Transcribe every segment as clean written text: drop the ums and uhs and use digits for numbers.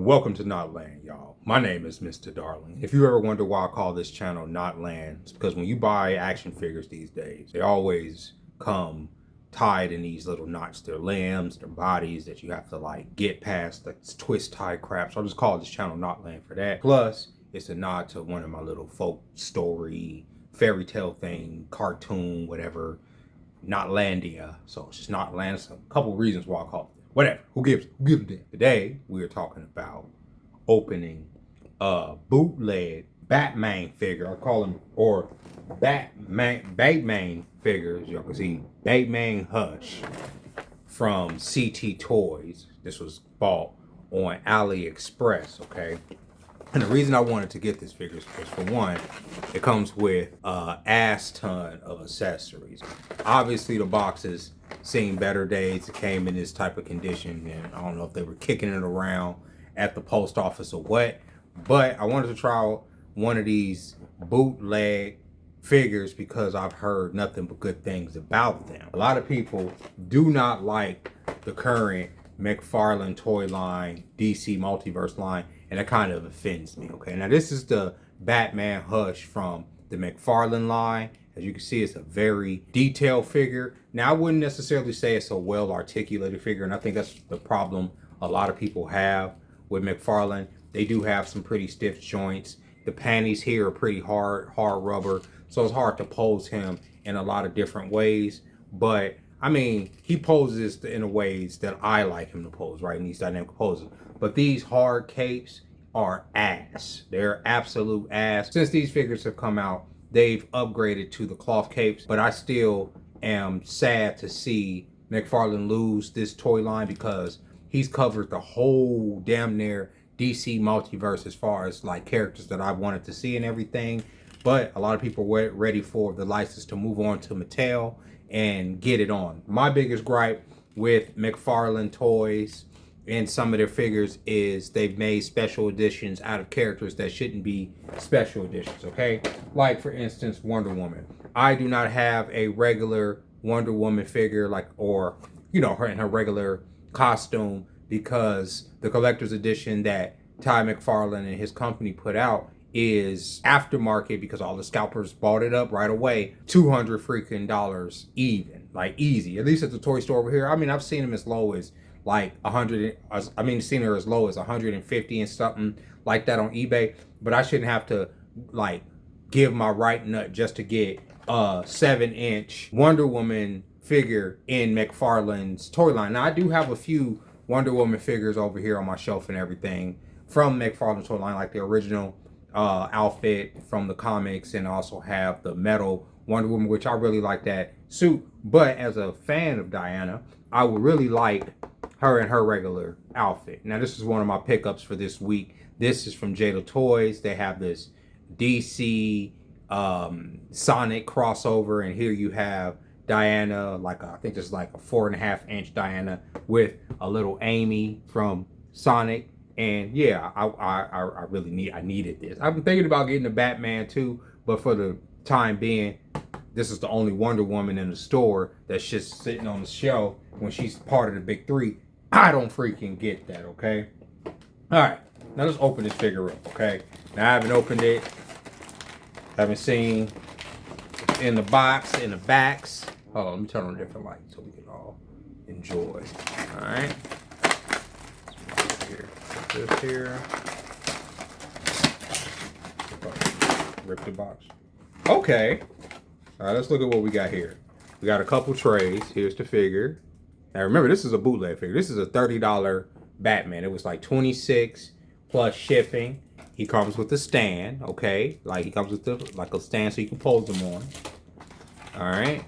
Welcome to Not Land, y'all. My name is Mr. Darling. If you ever wonder why I call this channel Not Land, it's because when you buy action figures these days, they always come tied in these little knots. Their limbs, their bodies that you have to like get past, like twist tie crap. So I'll just call this channel Not Land for that. Plus, it's a nod to one of my little folk story, fairy tale thing, cartoon, whatever, Notlandia. So it's just Not Land. It's a couple of reasons why I call it. Whatever, who gives a damn? Today, we're talking about opening a bootleg Batman figure. I call him, or Batman figures. Y'all can see Batman Hush from CT Toys. This was bought on AliExpress, okay? And the reason I wanted to get this figure is because, for one, it comes with an ass ton of accessories. Obviously, the boxes seen better days. It came in this type of condition, and I don't know if they were kicking it around at the post office or what, but I wanted to try one of these bootleg figures because I've heard nothing but good things about them. A lot of people do not like the current McFarlane toy line, DC Multiverse line, and that kind of offends me, okay? Now, this is the Batman Hush from the McFarlane line. As you can see, it's a very detailed figure. Now, I wouldn't necessarily say it's a well-articulated figure, and I think that's the problem a lot of people have with McFarlane. They do have some pretty stiff joints. The panties here are pretty hard rubber, so it's hard to pose him in a lot of different ways. But, I mean, he poses in a ways that I like him to pose, right, in these dynamic poses. But these hard capes are ass. They're absolute ass. Since these figures have come out, they've upgraded to the cloth capes, but I still am sad to see McFarlane lose this toy line because he's covered the whole damn near DC multiverse as far as like characters that I wanted to see and everything. But a lot of people were ready for the license to move on to Mattel and get it on. My biggest gripe with McFarlane toys and some of their figures is they've made special editions out of characters that shouldn't be special editions, okay? Like, for instance, Wonder Woman. I do not have a regular Wonder Woman figure, like, or, you know, her in her regular costume, because the collector's edition that Ty McFarlane and his company put out is aftermarket because all the scalpers bought it up right away. $200 freaking dollars even, like easy. At least at the toy store over here. I mean, I've seen them as low as like 100. I mean, seen her as low as 150 and something like that on eBay. But I shouldn't have to like give my right nut just to get a 7-inch Wonder Woman figure in McFarlane's toy line. Now, I do have a few Wonder Woman figures over here on my shelf and everything from McFarlane's toy line, like the original outfit from the comics, and also have the metal Wonder Woman, which I really like that suit. But as a fan of Diana, I would really like her in her regular outfit. Now, this is one of my pickups for this week. This is from Jada Toys. They have this DC Sonic crossover, and here you have Diana, like I think this is like a 4.5-inch Diana with a little Amy from Sonic. And yeah, I really needed this. I've been thinking about getting the Batman too, but for the time being, this is the only Wonder Woman in the store that's just sitting on the shelf when she's part of the big three. I don't freaking get that, okay? All right, now let's open this figure up, okay? Now, I haven't opened it. Haven't seen in the box, in the backs. Hold on, let me turn on a different light so we can all enjoy. All right. Here. Put this here. Rip the box. Okay. All right, let's look at what we got here. We got a couple trays. Here's the figure. Now, remember, this is a bootleg figure. This is a $30 Batman. It was like $26 plus shipping. He comes with a stand, okay? Like, he comes with like a stand so you can pose them on. All right.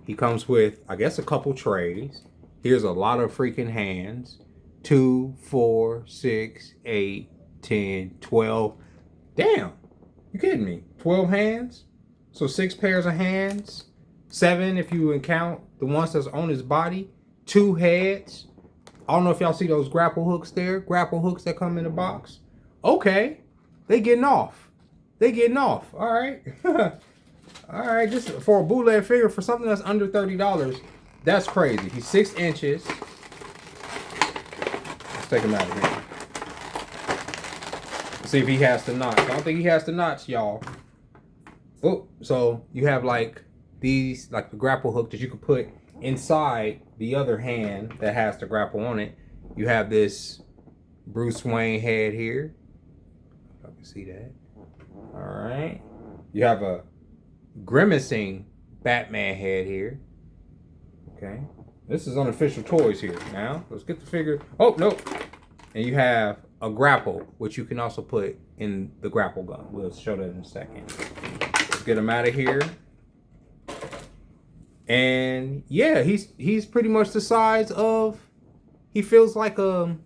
He comes with, I guess, a couple trays. Here's a lot of freaking hands. 2, 4, 6, 8, 10, 12. Damn. You kidding me? 12 hands? So 6 pairs of hands. 7 if you count the ones that's on his body. 2 heads. I don't know if y'all see those grapple hooks there. Grapple hooks that come in the box. Okay. They getting off. They getting off. All right. All right. Just for a bootleg figure, for something that's under $30, that's crazy. He's 6 inches. Let's take him out of here. see if he has the knots. I don't think he has the knots, y'all. Oh, so you have like these, like the grapple hook that you could put inside the other hand that has the grapple on it. You have this Bruce Wayne head here. I can see that. All right. You have a grimacing Batman head here. Okay. This is unofficial toys here. Now, let's get the figure. Oh, no. And you have a grapple, which you can also put in the grapple gun. We'll show that in a second. Let's get him out of here. And yeah, he's pretty much the size of, he feels like a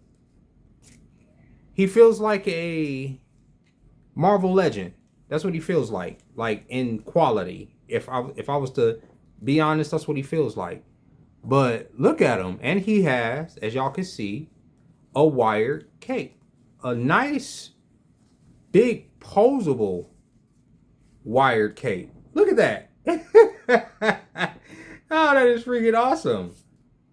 Marvel Legend. That's what he feels like in quality. If I was to be honest, that's what he feels like. But look at him, and he has, as y'all can see, a wired cape, a nice, big, posable wired cape. Look at that. Oh, that is freaking awesome.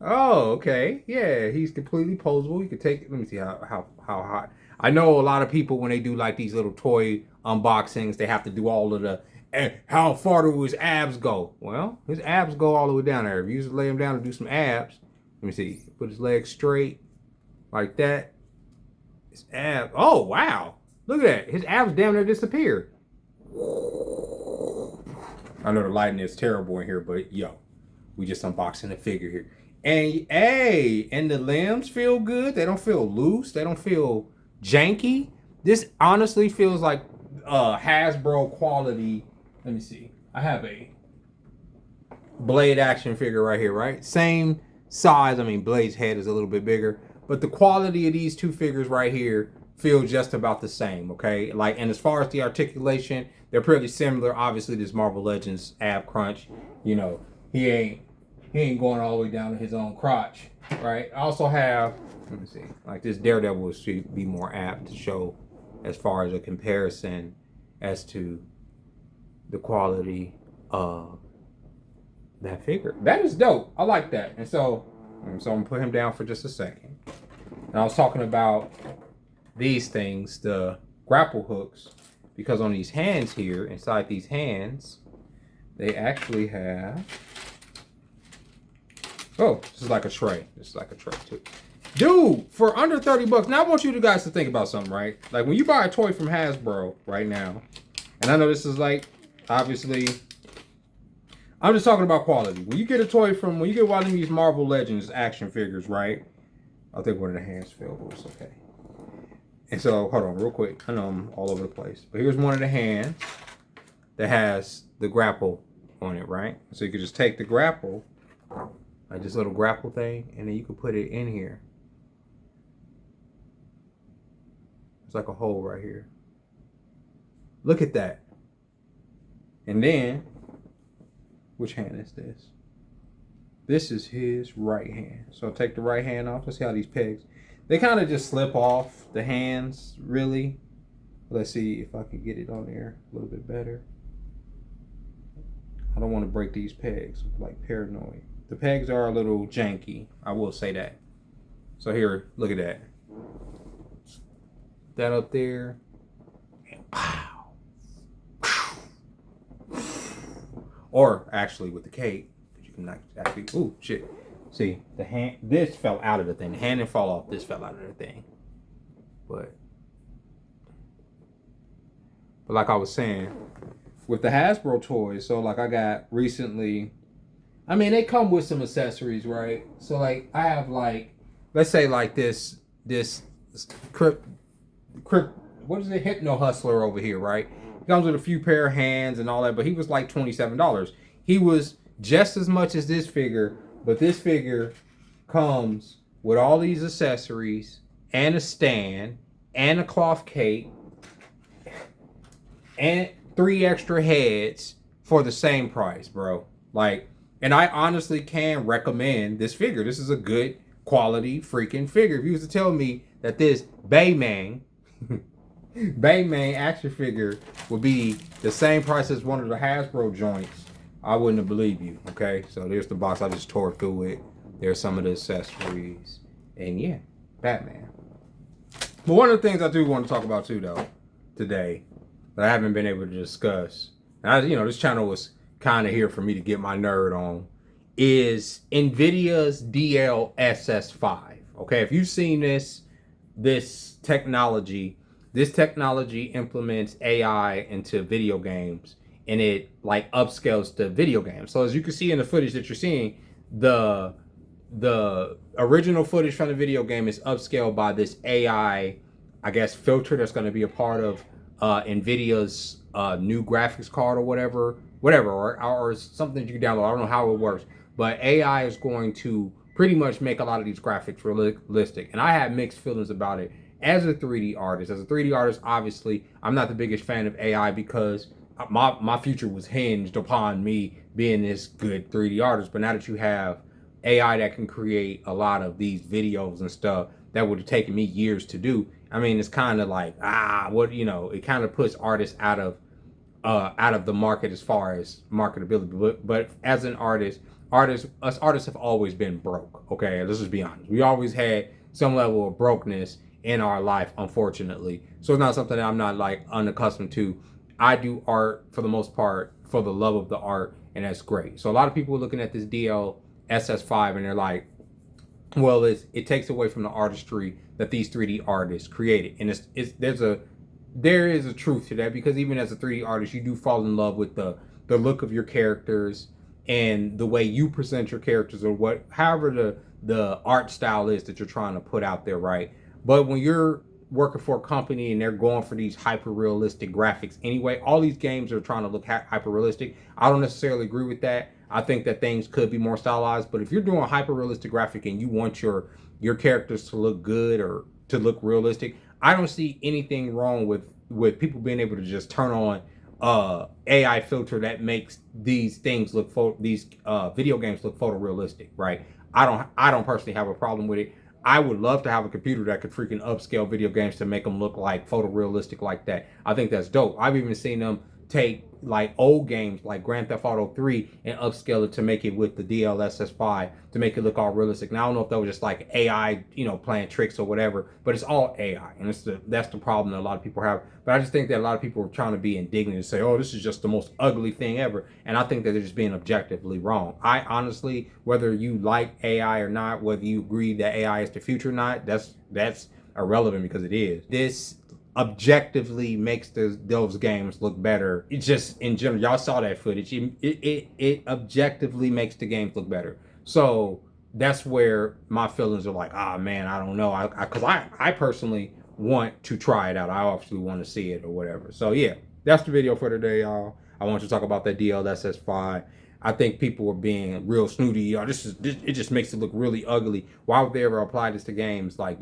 Oh, okay. Yeah, he's completely posable. You can take it. Let me see how hot. I know a lot of people, when they do like these little toy unboxings, they have to do all of the, how far do his abs go? Well, his abs go all the way down there. If you just lay him down and do some abs, let me see. Put his legs straight like that. His abs. Oh, wow. Look at that. His abs damn near disappeared. I know the lighting is terrible in here, but yo, we just unboxing the figure here. And hey, and the limbs feel good. They don't feel loose. They don't feel janky. This honestly feels like Hasbro quality. Let me see. I have a Blade action figure right here, right? Same size. I mean, Blade's head is a little bit bigger, but the quality of these two figures right here feel just about the same, okay? Like, and as far as the articulation, they're pretty similar. Obviously, this Marvel Legends ab crunch, you know, he ain't going all the way down to his own crotch, right? I also have, let me see, like this Daredevil should be more apt to show as far as a comparison as to the quality of that figure. That is dope. I like that. And so I'm gonna put him down for just a second. And I was talking about these things, the grapple hooks, because on these hands here, inside these hands, they actually have, oh, this is like a tray. This is like a tray too. Dude, for under 30 bucks. Now I want you guys to think about something, right? Like when you buy a toy from Hasbro right now, and I know this is like, obviously, I'm just talking about quality. When you get a toy from, when you get one of these Marvel Legends action figures, right? I think one of the hands fell, but it's okay. And so, hold on real quick. I know I'm all over the place. But here's one of the hands that has the grapple on it, right? So you could just take the grapple, like this little grapple thing, and then you can put it in here. It's like a hole right here. Look at that. And then, which hand is this? This is his right hand. So take the right hand off. Let's see how these pegs, they kind of just slip off the hands, really. Let's see if I can get it on there a little bit better. I don't want to break these pegs, I'm like paranoid. The pegs are a little janky, I will say that. So here, look at that. That up there. And pow. Or actually with the cape, you can actually, ooh, shit. See, the hand, this fell out of the thing. The hand didn't fall off, this fell out of the thing. But like I was saying, with the Hasbro toys, so like I got recently, I mean, they come with some accessories, right? So like I have like, let's say like this what is it, Hypno Hustler over here, right? He comes with a few pair of hands and all that, but he was like $27. He was just as much as this figure, but this figure comes with all these accessories and a stand and a cloth cape and 3 extra heads for the same price, bro. Like, and I honestly can recommend this figure. This is a good quality freaking figure. If you was to tell me that this Bayman action figure would be the same price as one of the Hasbro joints, I wouldn't have believed you, okay? So there's the box. I just tore through it. There's some of the accessories. And yeah, Batman. But one of the things I do want to talk about too, though, today that I haven't been able to discuss. And this channel was kind of here for me to get my nerd on. Is Nvidia's DLSS 5. Okay, if you've seen this technology implements AI into video games, and it like upscales the video game. So as you can see in the footage that you're seeing, the original footage from the video game is upscaled by this AI, I guess, filter that's going to be a part of Nvidia's new graphics card or whatever, or something you can download. I don't know how it works, but AI is going to pretty much make a lot of these graphics realistic. And I have mixed feelings about it. As a 3D artist, obviously, I'm not the biggest fan of AI because my future was hinged upon me being this good 3D artist. But now that you have AI that can create a lot of these videos and stuff that would have taken me years to do, I mean, it's kind of like, it kind of puts artists out of the market as far as marketability. But as an artist, us artists have always been broke. Okay, let's just be honest. We always had some level of brokenness in our life, unfortunately. So it's not something that I'm not like unaccustomed to. I do art for the most part for the love of the art, and that's great. So a lot of people are looking at this DLSS 5 and they're like, well, it takes away from the artistry that these 3D artists created. And there is a truth to that, because even as a 3D artist, you do fall in love with the look of your characters and the way you present your characters, or however the art style is that you're trying to put out there, right? But when you're working for a company and they're going for these hyper realistic graphics anyway, all these games are trying to look hyper realistic. I don't necessarily agree with that. I think that things could be more stylized, but if you're doing a hyper realistic graphic and you want your characters to look good or to look realistic, I don't see anything wrong with people being able to just turn on AI filter that makes these things look video games look photorealistic, right? I don't personally have a problem with it. I would love to have a computer that could freaking upscale video games to make them look like photorealistic like that. I think that's dope. I've even seen them take like old games like Grand Theft Auto 3 and upscale it to make it with the DLSS 5 to make it look all realistic. Now I don't know if that was just like AI, playing tricks or whatever, but it's all AI, and that's the problem that a lot of people have. But I just think that a lot of people are trying to be indignant and say, oh, this is just the most ugly thing ever, and I think that they're just being objectively wrong. I honestly, whether you like AI or not, whether you agree that AI is the future or not, that's irrelevant, because it is. This objectively makes those games look better. It just, in general, y'all saw that footage. It objectively makes the games look better. So that's where my feelings are like, man, I don't know. Because I personally want to try it out. I obviously want to see it or whatever. So yeah, that's the video for today, y'all. I want to talk about that DLSS 5. I think people are being real snooty, y'all. It just makes it look really ugly. Why would they ever apply this to games? Like,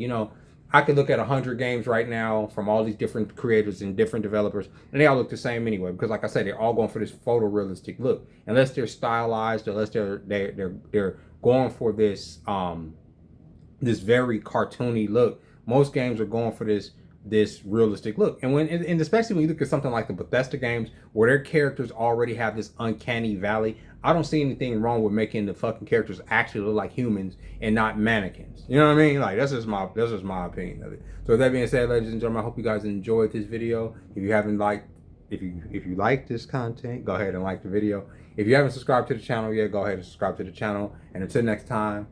I could look at 100 games right now from all these different creators and different developers, and they all look the same anyway, because like I said, they're all going for this photorealistic look. Unless they're stylized, unless they're going for this this very cartoony look, most games are going for this realistic look. And especially when you look at something like the Bethesda games, where their characters already have this uncanny valley, I don't see anything wrong with making the fucking characters actually look like humans and not mannequins. You know what I mean? Like, that's just my opinion of it. So with that being said, ladies and gentlemen, I hope you guys enjoyed this video. If you haven't if you like this content, go ahead and like the video. If you haven't subscribed to the channel yet, go ahead and subscribe to the channel. And until next time,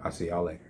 I'll see y'all later.